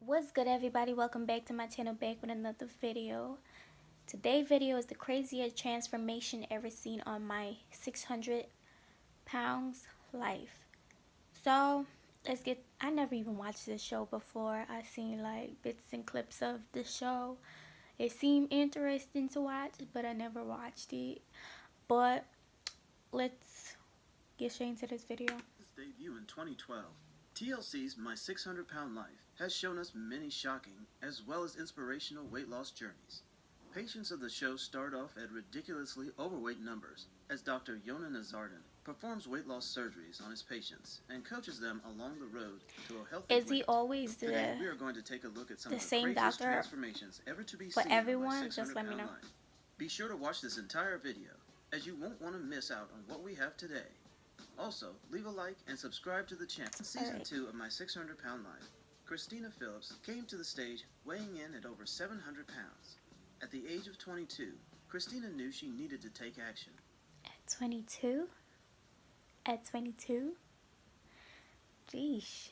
What's good, everybody? Welcome back to my channel, back with another video. Today's video is the craziest transformation ever seen on my 600 pounds life. So let's get, I never even watched this show before. I seen like bits and clips of the show. It seemed interesting to watch, but I never watched it. But let's get straight into this video. Its debut in 2012, TLC's My 600 Pound Life has shown us many shocking as well as inspirational weight loss journeys. Patients of the show start off at ridiculously overweight numbers as Dr. Yona Nazardin performs weight loss surgeries on his patients and coaches them along the road to a healthy weight. Is he always Today, we are going to take a look at some the of the same craziest doctor transformations ever to be for seen on My everyone? 600 Just let me Pound know. Life. Be sure to watch this entire video as you won't want to miss out on what we have today. Also, leave a like and subscribe to the channel. In Season 2 of My 600 Pound Life, Christina Phillips came to the stage weighing in at over 700 pounds. At the age of 22, Christina knew she needed to take action. At 22? At 22? Jeez.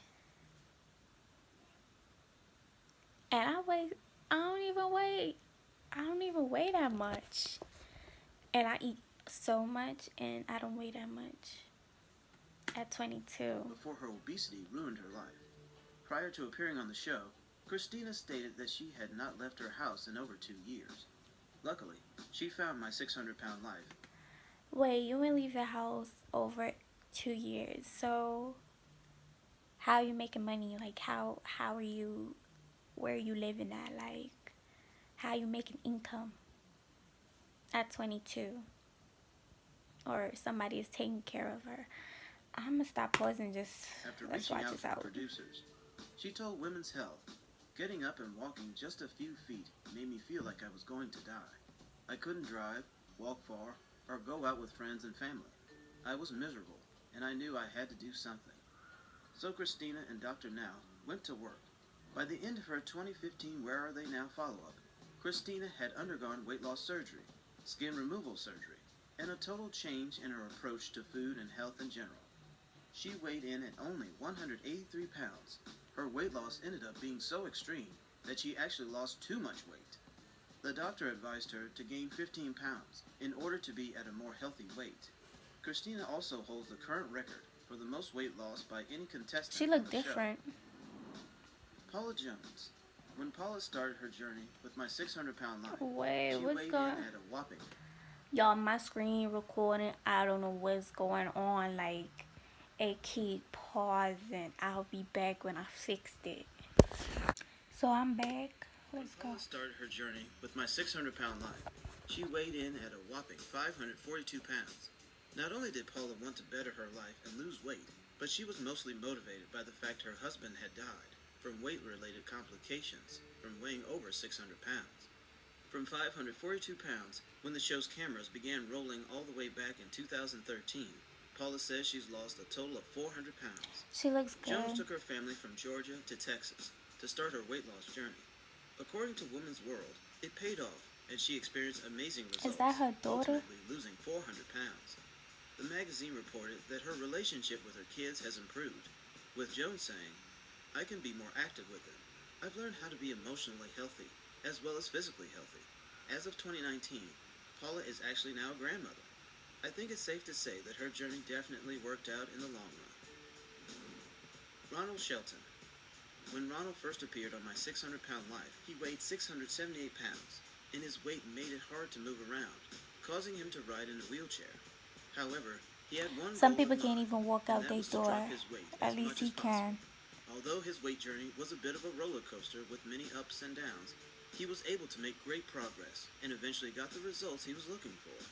And I don't even weigh that much. And I eat so much and I don't weigh that much. At 22. Before her obesity ruined her life. Prior to appearing on the show, Christina stated that she had not left her house in over 2 years. Luckily, she found My 600 Pound Life. Wait, you didn't leave your house over 2 years. So how are you making money? Like how are you, where are you living at? Like how are you making income at 22? Or somebody is taking care of her. I'm gonna stop pausing, just After let's reaching watch out this for out. producers, she told Women's Health, "Getting up and walking just a few feet made me feel like I was going to die. I couldn't drive, walk far, or go out with friends and family. I was miserable, and I knew I had to do something." So Christina and Dr. Now went to work. By the end of her 2015 Where Are They Now follow-up, Christina had undergone weight loss surgery, skin removal surgery, and a total change in her approach to food and health in general. She weighed in at only 183 pounds. Her weight loss ended up being so extreme that she actually lost too much weight. The doctor advised her to gain 15 pounds in order to be at a more healthy weight. Christina also holds the current record for the most weight loss by any contestant. She looked different. Paula Jones. When Paula started her journey with My 600 Pound Life, Wait, she what's weighed going in at a whopping. Y'all, my screen recording. I don't know what's going on. Like, it keep pausing. I'll be back when I fixed it. So I'm back. Let's go. Paula started her journey with My 600 Pound Life. She weighed in at a whopping 542 pounds. Not only did Paula want to better her life and lose weight, but she was mostly motivated by the fact her husband had died from weight-related complications from weighing over 600 pounds. From 542 pounds, when the show's cameras began rolling all the way back in 2013, Paula says she's lost a total of 400 pounds. She looks good. Jones took her family from Georgia to Texas to start her weight loss journey. According to Women's World, it paid off, and she experienced amazing results. Is that her daughter? Ultimately losing 400 pounds. The magazine reported that her relationship with her kids has improved, with Jones saying, "I can be more active with them. I've learned how to be emotionally healthy, as well as physically healthy." As of 2019, Paula is actually now a grandmother. I think it's safe to say that her journey definitely worked out in the long run. Ronald Shelton. When Ronald first appeared on My 600 Pound Life, he weighed 678 pounds, and his weight made it hard to move around, causing him to ride in a wheelchair. However, he had one Some goal people in can't mind, even walk and out that their was to door. drop his weight At as least much he as possible. can. Although his weight journey was a bit of a roller coaster with many ups and downs, he was able to make great progress and eventually got the results he was looking for.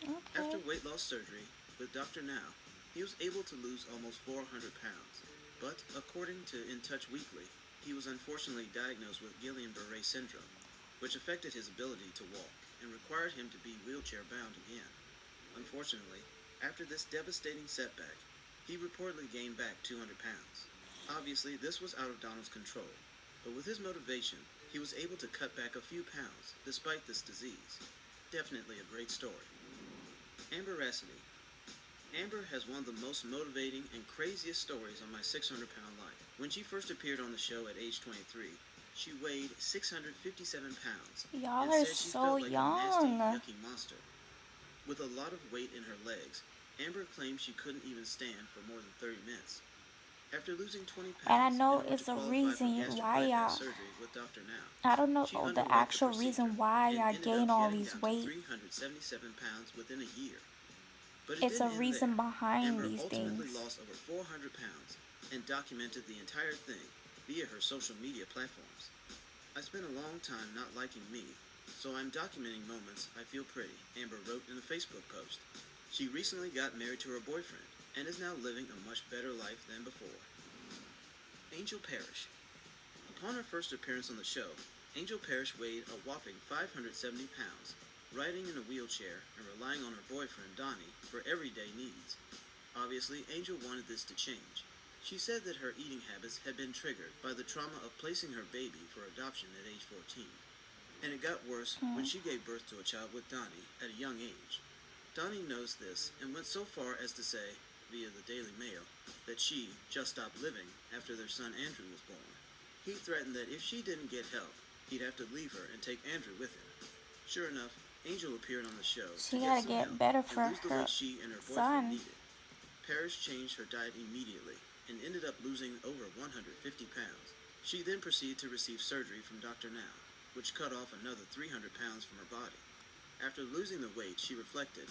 Okay. After weight loss surgery with Dr. Now, he was able to lose almost 400 pounds. But according to In Touch Weekly, he was unfortunately diagnosed with Guillain-Barré syndrome, which affected his ability to walk and required him to be wheelchair-bound again. Unfortunately, after this devastating setback, he reportedly gained back 200 pounds. Obviously, this was out of Donald's control, but with his motivation, he was able to cut back a few pounds despite this disease. Definitely a great story. Amber Rassity. Amber has one of the most motivating and craziest stories on my 600-pound life. When she first appeared on the show at age 23, she weighed 657 pounds Y'all and are said she so felt like a nasty, young. yucky monster. With a lot of weight in her legs, Amber claimed she couldn't even stand for more than 30 minutes. After losing 20 And I pounds in know order to it's a qualify for reason gastric why bypass y'all, surgery with Dr. Now, I don't know she the underwent the actual procedure reason why and y'all ended gain up all getting these down to weight. 377 pounds within a year. But it It's a didn't end reason there. behind Amber these ultimately things. lost over 400 pounds and documented the entire thing via her social media platforms. I spent a long time not liking me, so I'm documenting moments I feel pretty, Amber wrote in a Facebook post. She recently got married to her boyfriend and is now living a much better life than before. Angel Parish. Upon her first appearance on the show, Angel Parish weighed a whopping 570 pounds, riding in a wheelchair and relying on her boyfriend Donnie for everyday needs. Obviously, Angel wanted this to change. She said that her eating habits had been triggered by the trauma of placing her baby for adoption at age 14. And it got worse when she gave birth to a child with Donnie at a young age. Donnie knows this and went so far as to say, via the Daily Mail, that she just stopped living after their son Andrew was born. He threatened that if she didn't get help, he'd have to leave her and take Andrew with him. Sure enough, Angel appeared on the show She to get gotta some get help better and for lose the her weight she and her boyfriend son. needed. Parish changed her diet immediately and ended up losing over 150 pounds. She then proceeded to receive surgery from Dr. Now, which cut off another 300 pounds from her body. After losing the weight, she reflected,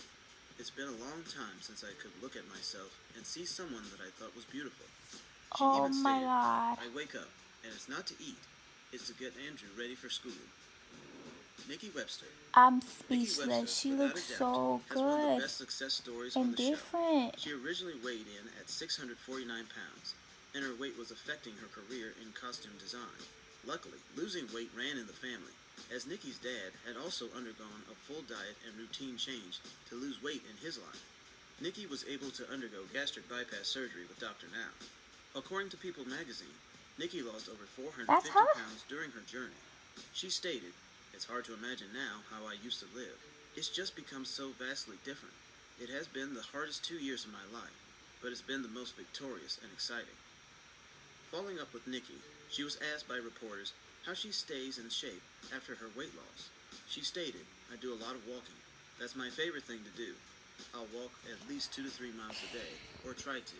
"It's been a long time since I could look at myself and see someone that I thought was beautiful." She Oh even my stated, god. "I wake up, and it's not to eat, it's to get Andrew ready for school." Nikki Webster. I'm Nikki Webster, speechless. She without a looks doubt, so has one of the good best success stories on and the show. different. She originally weighed in at 649 pounds, and her weight was affecting her career in costume design. Luckily, losing weight ran in the family, as Nikki's dad had also undergone a full diet and routine change to lose weight in his life. Nikki was able to undergo gastric bypass surgery with Dr. Now. According to People magazine, Nikki lost over That's 450 her? pounds during her journey. She stated, "It's hard to imagine now how I used to live. It's just become so vastly different. It has been the hardest 2 years of my life, but it's been the most victorious and exciting." Following up with Nikki, she was asked by reporters how she stays in shape after her weight loss. She stated, "I do a lot of walking. That's my favorite thing to do. I'll walk at least 2 to 3 miles a day, or try to.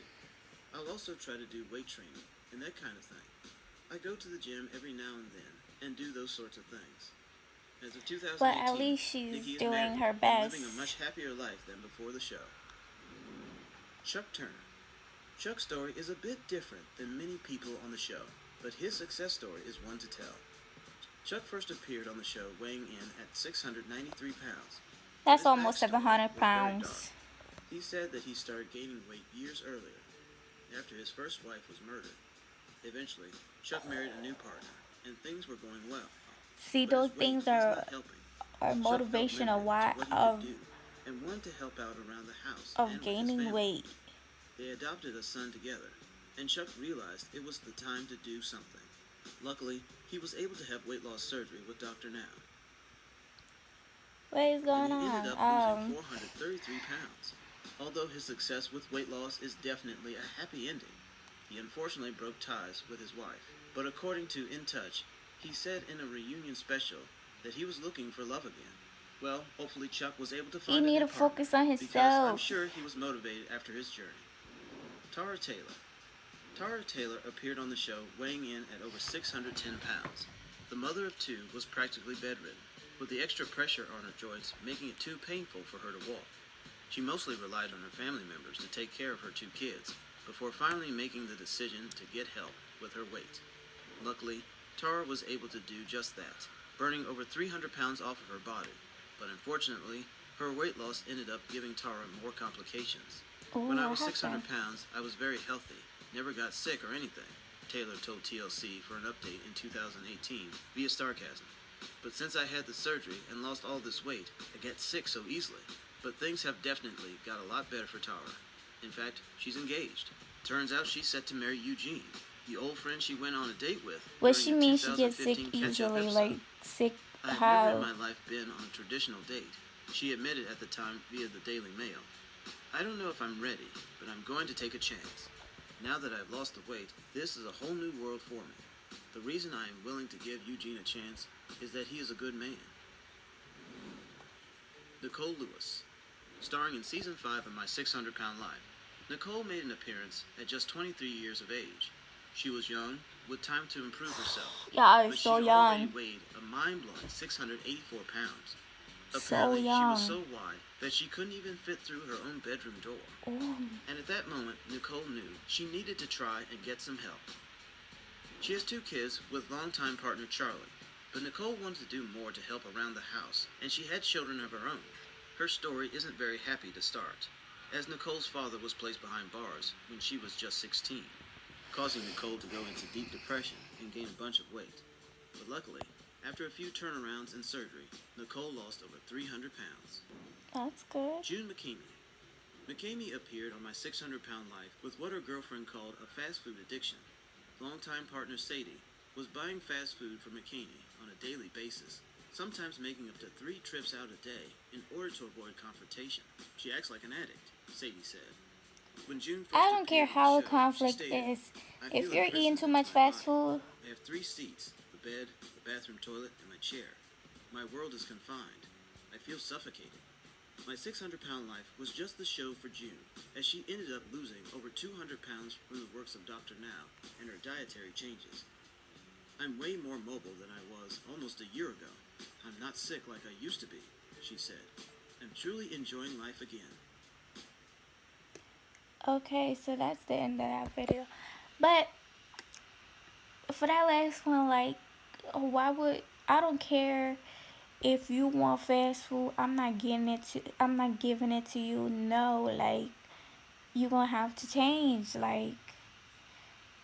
I'll also try to do weight training and that kind of thing. I go to the gym every now and then and do those sorts of things." As of But at 2018, least she's Nikki is doing married her and living a best. much happier life than before the show. Chuck Turner. Chuck's story is a bit different than many people on the show, but his success story is one to tell. Chuck first appeared on the show weighing in at 693 pounds, but That's his almost backstory 700 was very dark. pounds. He said that he started gaining weight years earlier, after his first wife was murdered. Eventually, Chuck married a new partner, and things were going well. See, But those his weight things was are not helping. Chuck felt motivation of limited to why what he could do and wanted to help out around the house and with his gaining family. weight. They adopted a son together, and Chuck realized it was the time to do something. Luckily, he was able to have weight loss surgery with Dr. Now, What is and going he ended up losing on? 433 pounds. Although his success with weight loss is definitely a happy ending, he unfortunately broke ties with his wife. But according to In Touch, he said in a reunion special that he was looking for love again. Well, hopefully Chuck was able to He find a need new to partner, focus on because I'm himself. sure he was motivated after his journey. Tara Taylor. Tara Taylor appeared on the show weighing in at over 610 pounds. The mother of two was practically bedridden, with the extra pressure on her joints making it too painful for her to walk. She mostly relied on her family members to take care of her two kids, before finally making the decision to get help with her weight. Luckily, Tara was able to do just that, burning over 300 pounds off of her body. But unfortunately, her weight loss ended up giving Tara more complications. Ooh, "When I what was 600 happened? pounds, I was very healthy, never got sick or anything," Taylor told TLC for an update in 2018 via Starcasm. "But since I had the surgery and lost all this weight, I get sick so easily. But things have definitely got a lot better for Tara. In fact, she's engaged. Turns out she's set to marry Eugene, the old friend she went on a date with What during she the means she gets sick 2015 catch-up easily, episode. like sick "I have never in how? my life been on a traditional date," she admitted at the time via the Daily Mail. I don't know if I'm ready, but I'm going to take a chance. Now that I've lost the weight, this is a whole new world for me. The reason I am willing to give Eugene a chance is that he is a good man. Nicole Lewis. Starring in Season 5 of My 600-Pound Life, Nicole made an appearance at just 23 years of age. She was young, with time to improve herself, Y'all are but so she already young. weighed a mind-blowing 684 pounds. So Apparently, she was so young. wide that she couldn't even fit through her own bedroom door. Ooh. And at that moment, Nicole knew she needed to try and get some help. She has 2 kids with longtime partner Charlie, but Nicole wanted to do more to help around the house, and she had children of her own. Her story isn't very happy to start, as Nicole's father was placed behind bars when she was just 16, causing Nicole to go into deep depression and gain a bunch of weight. But luckily, after a few turnarounds and surgery, Nicole lost over 300 pounds. That's good. June McCamey. McCamey appeared on My 600-Pound Life with what her girlfriend called a fast food addiction. Longtime partner Sadie was buying fast food for McCamey on a daily basis, sometimes making up to 3 trips out a day in order to avoid confrontation. She acts like an addict, Sadie said. When June first I don't care appeared on how the a show, conflict she stated, is. "I If feel you're a prison eating too against much my fast body. food, I have 3 seats, the bed, the bathroom toilet, and my chair. My world is confined. I feel suffocated." My 600-Pound Life was just the show for June, as she ended up losing over 200 pounds from the works of Dr. Now and her dietary changes. "I'm way more mobile than I was almost a year ago. I'm not sick like I used to be," she said. "I'm truly enjoying life again." okay, so that's the end of that video. But for that last one, like, why would I don't care if you want fast food. I'm not giving it to you. No, like, you gonna have to change, like,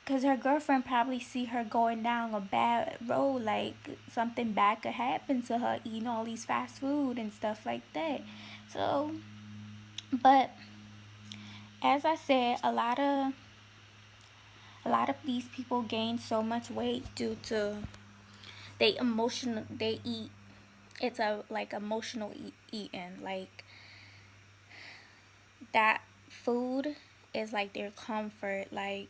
cause her girlfriend probably see her going down a bad road, like something bad could happen to her eating all these fast food and stuff like that. So, but as I said, a lot of these people gain so much weight due to they eat. It's a like emotional eating, like that food is like their comfort. Like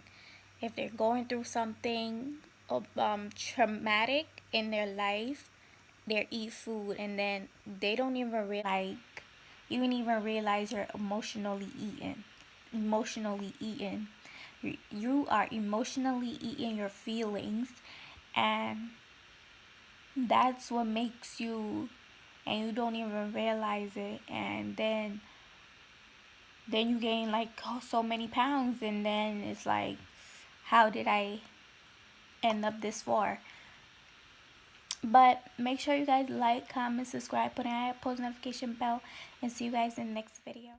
if they're going through something traumatic in their life, they eat food, and then they don't even realize, you don't even realize you're emotionally eating. You are emotionally eating your feelings, and that's what makes you, and you don't even realize it, and then you gain like so many pounds, and then it's like, how did I end up this far? But make sure you guys like, comment, subscribe, put in that post notification bell, and see you guys in the next video.